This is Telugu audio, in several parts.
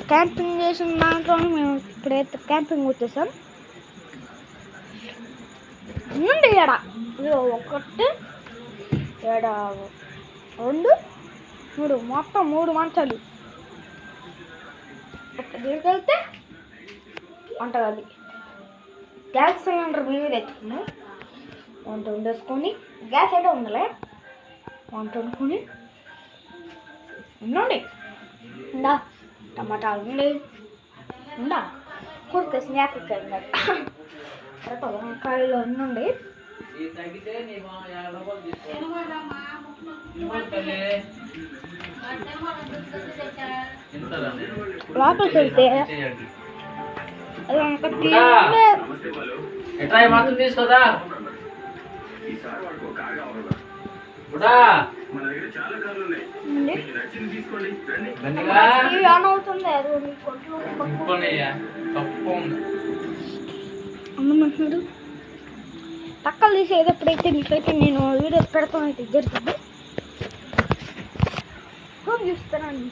క్యాంపింగ్ చేసిన దాంట్లో మేము ఇప్పుడైతే క్యాంపింగ్ వచ్చేసాం. నుండి ఏడ 1 ఏడ 2 3 మొత్తం 3 మంచాలు. దీనికి వెళ్తే వంటగది, గ్యాస్ సిలిండర్ మీద తెచ్చుకున్నాం. వంట వండేసుకొని గ్యాస్ అయితే ఉండలే, వంట వండుకొని ఉండండి. ఉందా టమాటాలు ఉండి ఉందా కూరకాయ స్నాక్కాయ ఉన్నది కరెక్ట్ వంకాయలు ఉండండి. లోపలికి వెళ్తే అది తీసుకోదా ఆన్ అవుతుంది. అన్నమంటున్నాడు పక్కలు తీసేది. ఎప్పుడైతే మీకైతే నేను వీడియోస్ పెడతాను అయితే జరుగుతుంది. హోమ్ చూస్తానండి.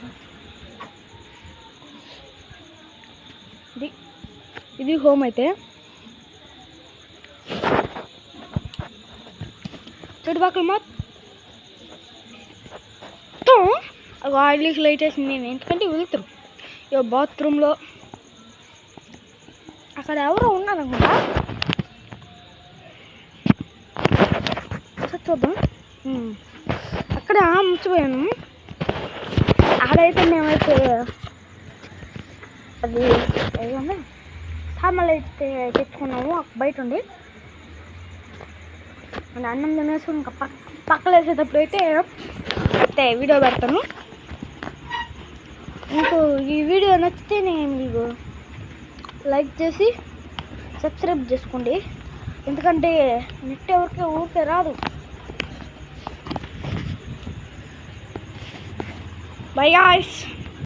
ఇది హోమ్ అయితే చుట్టుపక్కల మొత్తం ఆయిల్కి లైట్ వేసింది. నేను ఎందుకంటే వెళ్తాం ఇక బాత్రూంలో అక్కడ ఎవరో ఉన్నారనుకుంటా. చూద్దాం. అక్కడ మర్చిపోయాను. ఆడైతే మేమైతే అది ఏదన్నా సామాన్లు అయితే తెచ్చుకున్నాము బయట ఉండి. అండ్ అన్నం తినేసి ఇంకా పక్కలు వేసేటప్పుడు అయితే వీడియో పెడతాను. మీకు ఈ వీడియో నచ్చితే నేను మీకు లైక్ చేసి సబ్స్క్రైబ్ చేసుకోండి. ఎందుకంటే నెట్ ఊరికే రాదు. By guys.